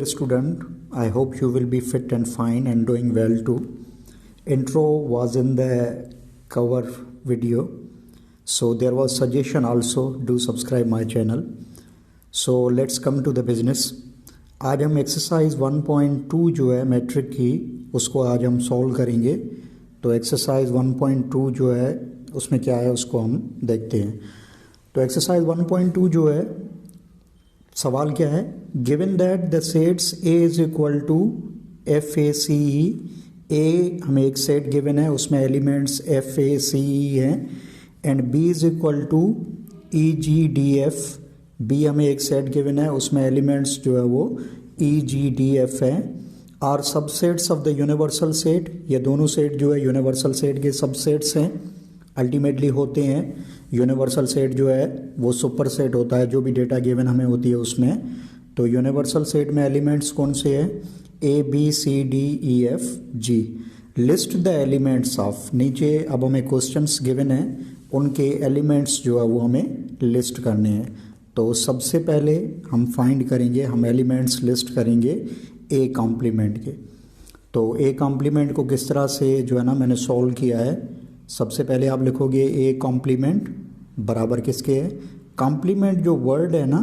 dear student, I hope you will be fit and fine and doing well too. Intro was in the cover video, so there was suggestion also, do subscribe my channel. So let's come to the business. आज हम exercise 1.2 जो है matric की उसको आज हम solve करेंगे. तो एक्सरसाइज 1.2 जो है उसमें क्या है उसको हम देखते हैं. तो एक्सरसाइज 1.2 जो है सवाल क्या है, given that the sets A is equal to F A C E. A हमें एक सेट गिवन है, उसमें elements F A C E हैं, and B is equal to E G D F. B हमें एक सेट गिवन है, उसमें elements जो है वो ई जी डी एफ हैं. Are subsets of the universal set. ये दोनों सेट जो है यूनिवर्सल सेट के सबसेट्स हैं, अल्टीमेटली होते हैं. यूनिवर्सल सेट जो है वो सुपर सेट होता है, जो भी डेटा गिवन हमें होती है उसमें. तो यूनिवर्सल सेट में एलिमेंट्स कौन से हैं, A B C D E F G. List the elements of. नीचे अब हमें क्वेश्चंस गिवन हैं, उनके एलिमेंट्स जो है वो हमें लिस्ट करने हैं. तो सबसे पहले हम फाइंड करेंगे, हम एलिमेंट्स लिस्ट करेंगे ए कॉम्प्लीमेंट के. तो ए कॉम्प्लीमेंट को किस तरह से जो है ना मैंने सॉल्व किया है. सबसे पहले आप लिखोगे ए कॉम्प्लीमेंट बराबर किसके है, कॉम्प्लीमेंट जो वर्ड है ना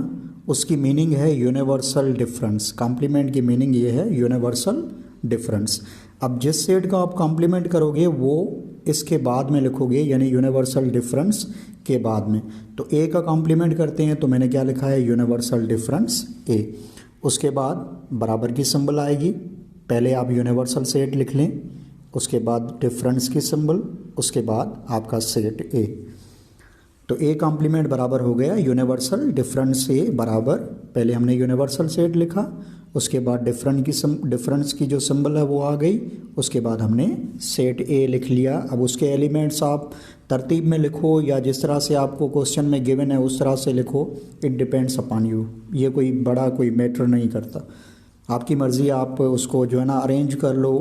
उसकी मीनिंग है यूनिवर्सल डिफरेंस. कॉम्प्लीमेंट की मीनिंग ये है यूनिवर्सल डिफरेंस. अब जिस सेट का आप कॉम्प्लीमेंट करोगे वो इसके बाद में लिखोगे, यानी यूनिवर्सल डिफरेंस के बाद में. तो ए का कॉम्प्लीमेंट करते हैं, तो मैंने क्या लिखा है, यूनिवर्सल डिफरेंस ए. उसके बाद बराबर की सिंबल आएगी. पहले आप यूनिवर्सल सेट लिख लें, उसके बाद डिफरेंस की सिंबल, उसके बाद आपका सेट ए. तो ए कॉम्प्लीमेंट बराबर हो गया यूनिवर्सल डिफरेंस ए बराबर, पहले हमने यूनिवर्सल सेट लिखा, उसके बाद डिफरेंस की जो सिंबल है वो आ गई, उसके बाद हमने सेट ए लिख लिया. अब उसके एलिमेंट्स आप तरतीब में लिखो या जिस तरह से आपको क्वेश्चन में गिवन है उस तरह से लिखो, इट डिपेंड्स अपॉन यू. ये कोई बड़ा कोई मैटर नहीं करता, आपकी मर्ज़ी. आप उसको जो है ना अरेंज कर लो,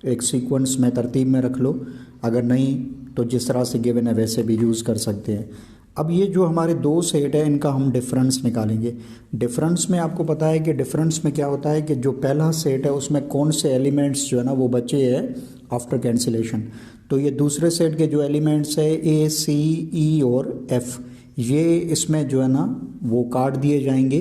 एक सीक्वेंस में तरतीब में रख लो, अगर नहीं तो जिस तरह से गिवन है वैसे भी यूज़ कर सकते हैं. अब ये जो हमारे दो सेट है इनका हम डिफरेंस निकालेंगे. डिफरेंस में आपको पता है कि डिफरेंस में क्या होता है कि जो पहला सेट है उसमें कौन से एलिमेंट्स जो है ना वो बचे हैं आफ्टर कैंसिलेशन. तो ये दूसरे सेट के जो एलिमेंट्स है ए सी ई और एफ, ये इसमें जो है ना वो काट दिए जाएंगे.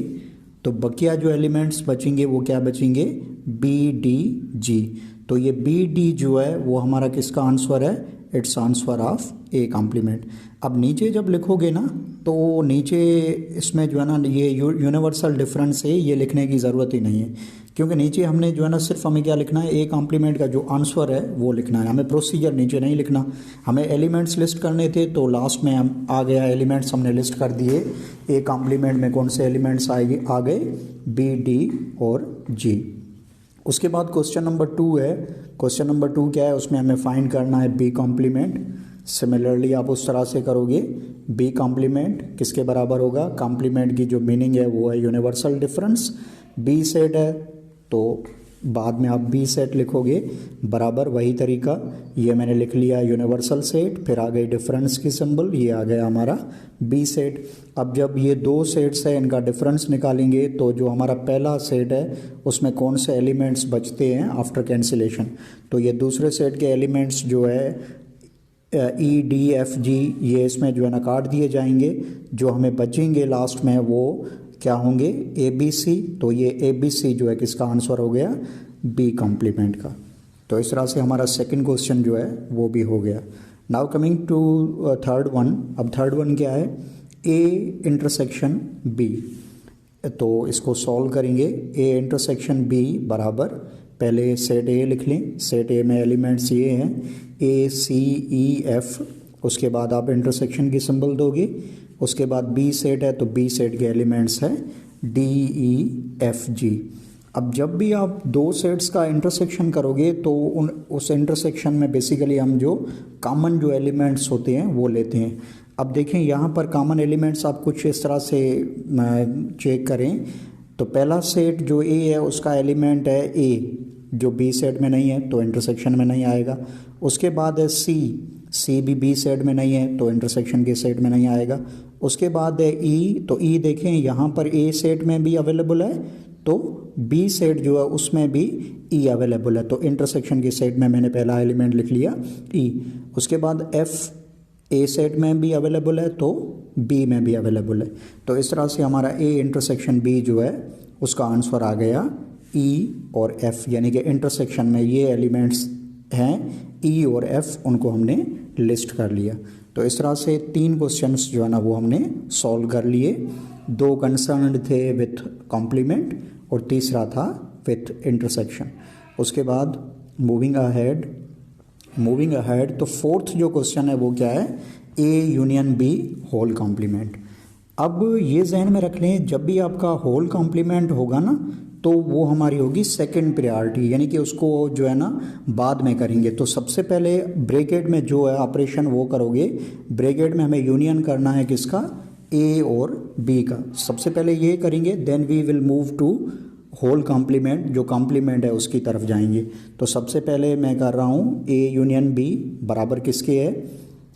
तो बकिया जो एलिमेंट्स बचेंगे वो क्या बचेंगे, बी डी जी. तो ये बी डी जो है वो हमारा किसका आंसर है, it's answer of A complement. अब नीचे जब लिखोगे ना तो नीचे इसमें जो है ना ये यूनिवर्सल डिफरेंस है, ये लिखने की ज़रूरत ही नहीं है, क्योंकि नीचे हमने जो है ना सिर्फ हमें क्या लिखना है, ए कॉम्प्लीमेंट का जो आंसर है वो लिखना है. हमें प्रोसीजर नीचे नहीं लिखना, हमें एलिमेंट्स लिस्ट करने थे. तो लास्ट में हम आ गया एलिमेंट्स हमने लिस्ट कर दिए. ए कॉम्प्लीमेंट में कौन से एलिमेंट्स आ गए, बी डी और जी. उसके बाद क्वेश्चन नंबर 2 है. क्वेश्चन नंबर 2 क्या है, उसमें हमें फाइंड करना है बी कॉम्प्लीमेंट. सिमिलरली आप उस तरह से करोगे, बी कॉम्प्लीमेंट किसके बराबर होगा, कॉम्प्लीमेंट की जो मीनिंग है वो है यूनिवर्सल डिफरेंस. बी सेट है तो बाद में आप बी सेट लिखोगे बराबर वही तरीका. ये मैंने लिख लिया यूनिवर्सल सेट, फिर आ गई डिफरेंस की सिंबल, ये आ गया हमारा बी सेट. अब जब ये दो सेट्स है इनका डिफरेंस निकालेंगे तो जो हमारा पहला सेट है उसमें कौन से एलिमेंट्स बचते हैं आफ्टर कैंसिलेशन. तो ये दूसरे सेट के एलिमेंट्स जो है ई डी एफ जी, ये इसमें जो है ना काट दिए जाएंगे. जो हमें बचेंगे लास्ट में वो क्या होंगे, ए बी सी. तो ये ए बी सी जो है किसका आंसर हो गया, बी कॉम्प्लीमेंट का. तो इस तरह से हमारा सेकंड क्वेश्चन जो है वो भी हो गया. Now coming to third one. अब थर्ड वन क्या है, ए इंटरसेक्शन बी. तो इसको सॉल्व करेंगे. ए इंटरसेक्शन बी बराबर, पहले सेट ए लिख लें. सेट ए में एलिमेंट्स ये हैं ए सी ई एफ, उसके बाद आप इंटरसेक्शन की सिंबल दोगे. उसके बाद बी सेट है तो बी सेट के एलिमेंट्स हैं डी ई एफ जी. अब जब भी आप दो सेट्स का इंटरसेक्शन करोगे तो उस इंटरसेक्शन में बेसिकली हम जो कॉमन जो एलिमेंट्स होते हैं वो लेते हैं. अब देखें यहाँ पर कॉमन एलिमेंट्स आप कुछ इस तरह से चेक करें. तो पहला सेट जो ए है उसका एलिमेंट है ए, जो बी सेट में नहीं है तो इंटरसेक्शन में नहीं आएगा. उसके बाद है सी भी बी सेट में नहीं है तो इंटरसेक्शन के सेट में नहीं आएगा. उसके बाद है ई, तो ई देखें यहाँ पर ए सेट में भी अवेलेबल है तो बी सेट जो है उसमें भी ई अवेलेबल है, तो इंटरसेक्शन के सेट में मैंने पहला एलिमेंट लिख लिया ई। उसके बाद एफ ए सेट में भी अवेलेबल है तो बी में भी अवेलेबल है। तो इस तरह से हमारा ए इंटरसेक्शन बी जो है उसका आंसर आ गया ई और एफ, यानी कि इंटरसेक्शन में ये एलिमेंट्स हैं ई और एफ, उनको हमने लिस्ट कर लिया। तो इस तरह से 3 क्वेश्चंस जो है ना वो हमने सॉल्व कर लिए। 2 कंसर्न थे विथ कॉम्प्लीमेंट और तीसरा था विथ इंटरसेक्शन। उसके बाद मूविंग अहेड तो फोर्थ जो क्वेश्चन है वो क्या है, A union B whole complement. अब ये जहन में रख लें, जब भी आपका होल कॉम्प्लीमेंट होगा ना तो वो हमारी होगी सेकंड प्रायोरिटी, यानी कि उसको जो है ना बाद में करेंगे। तो सबसे पहले ब्रैकेट में जो है ऑपरेशन वो करोगे, ब्रैकेट में हमें यूनियन करना है किसका, ए और बी का। सबसे पहले ये करेंगे, then we will move to whole complement, जो कॉम्प्लीमेंट है उसकी तरफ जाएंगे। तो सबसे पहले मैं कर रहा हूँ ए यूनियन बी बराबर किसके है,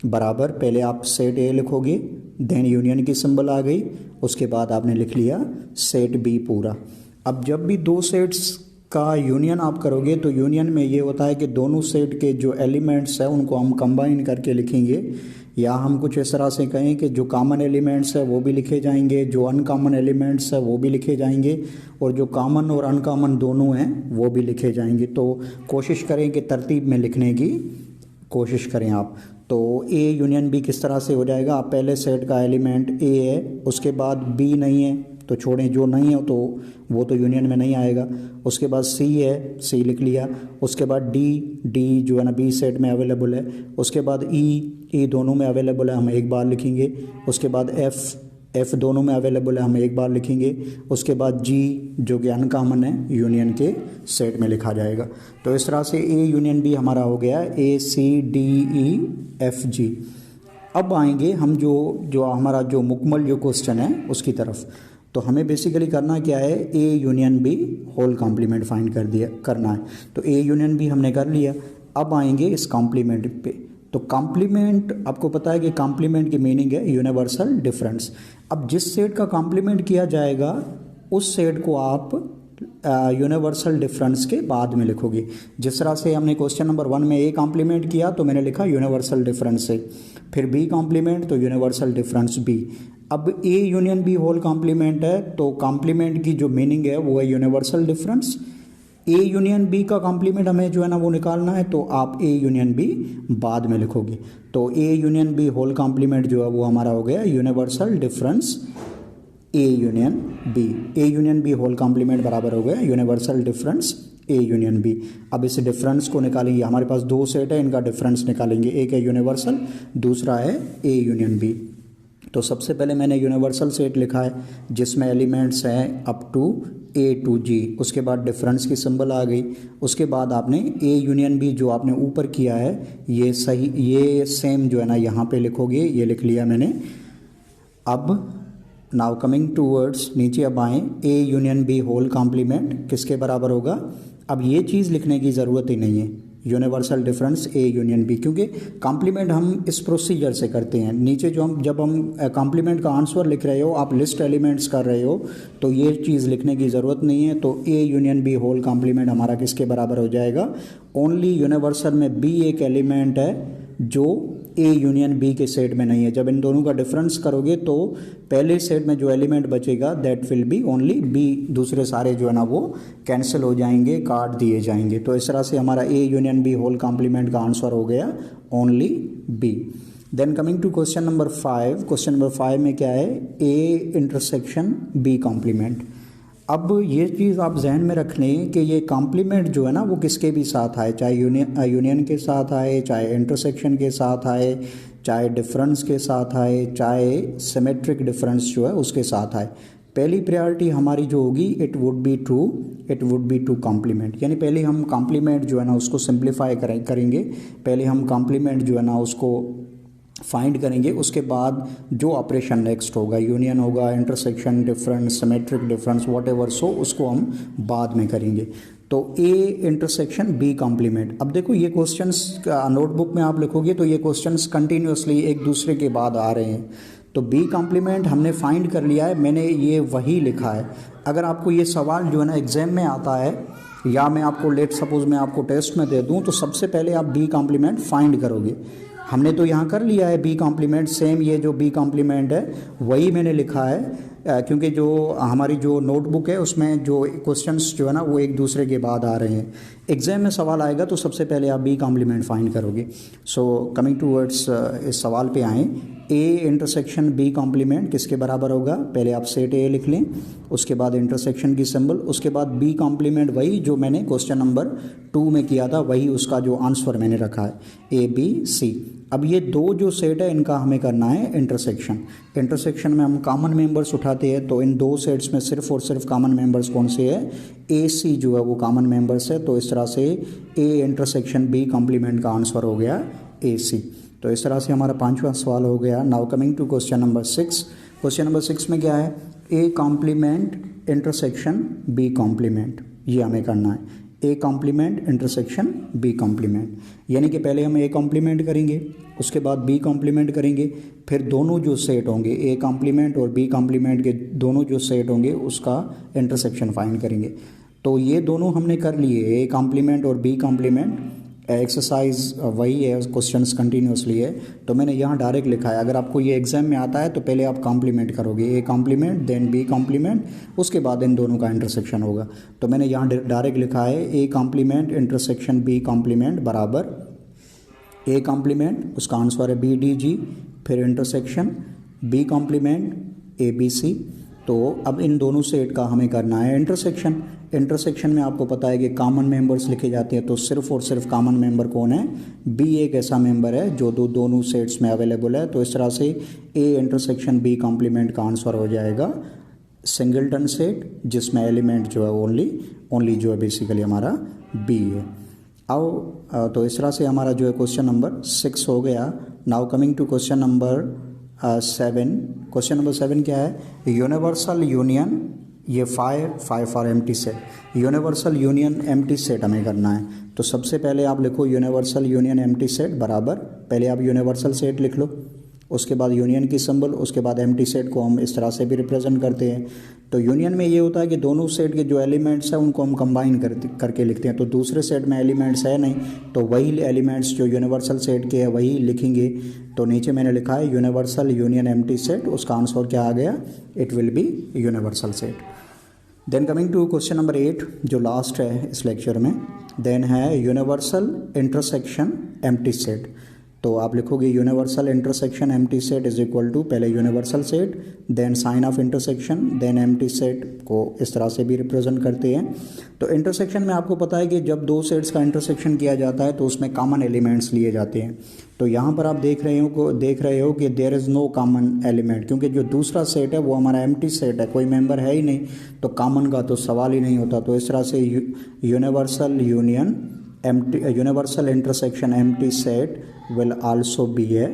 बराबर पहले आप सेट ए लिखोगे, देन यूनियन की सिंबल आ गई, उसके बाद आपने लिख लिया सेट बी पूरा। अब जब भी 2 सेट्स का यूनियन आप करोगे तो यूनियन में ये होता है कि दोनों सेट के जो एलिमेंट्स हैं उनको हम कंबाइन करके लिखेंगे, या हम कुछ इस तरह से कहें कि जो कॉमन एलिमेंट्स है वो भी लिखे जाएंगे, जो अनकॉमन एलिमेंट्स है वो भी लिखे जाएंगे, और जो कॉमन और अनकॉमन दोनों हैं वो भी लिखे जाएंगे। तो कोशिश करें कि तरतीब में लिखने की कोशिश करें आप। तो ए यूनियन बी किस तरह से हो जाएगा, आप पहले सेट का एलिमेंट ए है, उसके बाद बी नहीं है तो छोड़ें, जो नहीं है तो वो तो यूनियन में नहीं आएगा। उसके बाद सी है, सी लिख लिया। उसके बाद डी जो है ना बी सेट में अवेलेबल है। उसके बाद ई दोनों में अवेलेबल है, हम एक बार लिखेंगे। उसके बाद एफ दोनों में अवेलेबल है, हम एक बार लिखेंगे। उसके बाद जी जो कि अनकॉमन है, यूनियन के सेट में लिखा जाएगा। तो इस तरह से ए यूनियन बी हमारा हो गया ए सी डी ई एफ जी। अब आएंगे हम जो हमारा जो मुकम्मल जो क्वेश्चन है उसकी तरफ। तो हमें बेसिकली करना क्या है, A union B whole complement find करना है। तो ए यूनियन बी हमने कर लिया। अब आएंगे इस कॉम्प्लीमेंट पे। तो कॉम्प्लीमेंट, आपको पता है कि कॉम्प्लीमेंट की मीनिंग है यूनिवर्सल डिफरेंस। अब जिस सेट का कॉम्प्लीमेंट किया जाएगा उस सेट को आप यूनिवर्सल डिफरेंस के बाद में लिखोगे। जिस तरह से हमने क्वेश्चन नंबर 1 में ए कॉम्प्लीमेंट किया तो मैंने लिखा यूनिवर्सल डिफरेंस से, फिर बी कॉम्प्लीमेंट तो यूनिवर्सल डिफरेंस बी। अब A union B whole complement है तो कॉम्प्लीमेंट की जो मीनिंग है वो है universal difference. A union B का कॉम्प्लीमेंट हमें जो है ना वो निकालना है, तो आप ए यूनियन बी बाद में लिखोगे। तो A union B whole complement जो है वो हमारा हो गया universal difference A union B. A union B whole complement बराबर हो गया universal difference A union B. अब इस डिफरेंस को निकालेंगे, हमारे पास 2 सेट है, इनका डिफरेंस निकालेंगे। एक है यूनिवर्सल, दूसरा है ए यूनियन बी। तो सबसे पहले मैंने यूनिवर्सल सेट लिखा है जिसमें एलिमेंट्स हैं अप टू ए टू जी। उसके बाद डिफरेंस की सिंबल आ गई। उसके बाद आपने ए यूनियन बी जो आपने ऊपर किया है ये सही, ये सेम जो है ना यहाँ पे लिखोगे, ये लिख लिया मैंने। अब नाउ कमिंग टूवर्ड्स नीचे अब आएँ, A union B whole complement किसके बराबर होगा। अब ये चीज़ लिखने की ज़रूरत ही नहीं है, universal difference A union B, क्योंकि कॉम्प्लीमेंट हम इस प्रोसीजर से करते हैं। नीचे जब हम कॉम्प्लीमेंट का आंसर लिख रहे हो, आप लिस्ट एलिमेंट्स कर रहे हो, तो ये चीज़ लिखने की ज़रूरत नहीं है। तो A union B whole complement हमारा किसके बराबर हो जाएगा, ओनली यूनिवर्सल में बी एक एलिमेंट है जो ए यूनियन बी के सेट में नहीं है। जब इन दोनों का डिफरेंस करोगे तो पहले सेट में जो एलिमेंट बचेगा that will be only B, दूसरे सारे जो है ना वो कैंसिल हो जाएंगे, काट दिए जाएंगे। तो इस तरह से हमारा A union B whole complement का आंसर हो गया only B. Then coming to question number 5। Question number 5 में क्या है, ए इंटरसेक्शन बी कॉम्प्लीमेंट। अब ये चीज़ आप जहन में रख लें कि ये कॉम्प्लीमेंट जो है ना वो किसके भी साथ आए, चाहे यूनियन के साथ आए, चाहे इंटरसेक्शन के साथ आए, चाहे डिफरेंस के साथ आए, चाहे सिमेट्रिक डिफरेंस जो है उसके साथ आए। पहली प्रायोरिटी हमारी जो होगी it would be to complement, यानी पहले हम कॉम्प्लीमेंट जो है ना उसको सिंप्लीफाई करेंगे। पहले हम कॉम्प्लीमेंट जो है ना उसको फाइंड करेंगे, उसके बाद जो ऑपरेशन नेक्स्ट होगा, यूनियन होगा, intersection, difference, symmetric difference, whatever so, उसको हम बाद में करेंगे। तो ए इंटरसेक्शन बी कॉम्प्लीमेंट। अब देखो ये क्वेश्चंस नोटबुक में आप लिखोगे तो ये क्वेश्चंस कंटिन्यूसली एक दूसरे के बाद आ रहे हैं। तो बी कॉम्प्लीमेंट हमने फाइंड कर लिया है, मैंने ये वही लिखा है। अगर आपको ये सवाल जो है ना एग्ज़ाम में आता है या मैं आपको लेट सपोज मैं आपको टेस्ट में दे दूं तो सबसे पहले आप बी कॉम्प्लीमेंट फाइंड करोगे। हमने तो यहाँ कर लिया है बी कॉम्प्लीमेंट, सेम ये जो बी कॉम्प्लीमेंट है वही मैंने लिखा है, क्योंकि जो हमारी जो नोटबुक है उसमें जो क्वेश्चंस जो है ना वो एक दूसरे के बाद आ रहे हैं। एग्जाम में सवाल आएगा तो सबसे पहले आप बी कॉम्प्लीमेंट फाइंड करोगे। सो कमिंग टूवर्ड्स इस सवाल पे आएँ, ए इंटरसेक्शन बी कॉम्प्लीमेंट किसके बराबर होगा? पहले आप सेट ए लिख लें, उसके बाद इंटरसेक्शन की सिंबल, उसके बाद बी कॉम्प्लीमेंट वही जो मैंने क्वेश्चन नंबर 2 में किया था वही उसका जो आंसर मैंने रखा है ए बी सी। अब ये दो जो सेट है इनका हमें करना है इंटरसेक्शन। इंटरसेक्शन में हम कॉमन मेंबर्स उठाते हैं, तो इन दो सेट्स में सिर्फ और सिर्फ कॉमन मेंबर्स कौन से है? ए सी जो है वो कॉमन मेंबर्स है। तो इस तरह से ए इंटरसेक्शन बी कॉम्प्लीमेंट का आंसर हो गया ए सी। तो इस तरह से हमारा 5वां सवाल हो गया। Now coming to question number 6। Question number 6 में क्या है? A complement intersection B complement, ये हमें करना है। A complement intersection B complement, यानी कि पहले हम ए कॉम्प्लीमेंट करेंगे, उसके बाद बी कॉम्प्लीमेंट करेंगे, फिर दोनों जो सेट होंगे ए कॉम्प्लीमेंट और बी कॉम्प्लीमेंट के दोनों जो सेट होंगे उसका इंटरसेक्शन फाइंड करेंगे। तो ये दोनों हमने कर लिए, ए कॉम्प्लीमेंट और बी कॉम्प्लीमेंट। एक्सरसाइज वही है, क्वेश्चंस कंटिन्यूसली है, तो मैंने यहाँ डायरेक्ट लिखा है। अगर आपको ये एग्जाम में आता है तो पहले आप कॉम्प्लीमेंट करोगे, A complement then B complement, उसके बाद इन दोनों का इंटरसेक्शन होगा। तो मैंने यहाँ डायरेक्ट लिखा है A complement intersection B complement बराबर ए कॉम्प्लीमेंट, उसका आंसर है बी डी जी, फिर intersection B complement A B C. तो अब इन दोनों सेट का हमें करना है इंटरसेक्शन। इंटरसेक्शन में आपको पता है कि कॉमन मेंबर्स लिखे जाते हैं, तो सिर्फ और सिर्फ कॉमन मेंबर कौन है? बी एक ऐसा मेंबर है जो दोनों सेट्स में अवेलेबल है। तो इस तरह से ए इंटरसेक्शन बी कॉम्प्लीमेंट का आंसर हो जाएगा सिंगलटन सेट, जिसमें एलिमेंट जो है ओनली जो है बेसिकली हमारा बी है। आओ तो इस तरह से हमारा जो है क्वेश्चन नंबर 6 हो गया। Now coming to question number 7। Question number 7 क्या है? यूनिवर्सल यूनियन, ये 5 for empty set, universal union empty set हमें करना है। तो सबसे पहले आप लिखो यूनिवर्सल यूनियन एम्प्टी सेट बराबर, पहले आप यूनिवर्सल सेट लिख लो, उसके बाद यूनियन की सिंबल, उसके बाद एम्प्टी सेट को हम इस तरह से भी रिप्रेजेंट करते हैं। तो यूनियन में ये होता है कि दोनों सेट के जो एलिमेंट्स हैं उनको हम कंबाइन करके लिखते हैं। तो दूसरे सेट में एलिमेंट्स है नहीं, तो वही एलिमेंट्स जो यूनिवर्सल सेट के हैं वही लिखेंगे। तो नीचे मैंने लिखा है यूनिवर्सल यूनियन एम्प्टी सेट, उसका आंसर क्या आ गया? It will be universal set. Then coming to question number 8 जो लास्ट है इस लेक्चर में, देन है यूनिवर्सल इंटरसेक्शन एम्प्टी सेट। तो आप लिखोगे universal intersection empty set is equal to पहले universal set then sign of intersection then empty set को इस तरह से भी रिप्रेजेंट करते हैं। तो इंटरसेक्शन में आपको पता है कि जब दो सेट्स का इंटरसेक्शन किया जाता है तो उसमें कॉमन एलिमेंट्स लिए जाते हैं। तो यहाँ पर आप देख रहे हो कि there is no common element, क्योंकि जो दूसरा सेट है वो हमारा एम्प्टी सेट है, कोई मेंबर है ही नहीं, तो कॉमन का तो सवाल ही नहीं होता। तो इस तरह से universal intersection empty set will also be a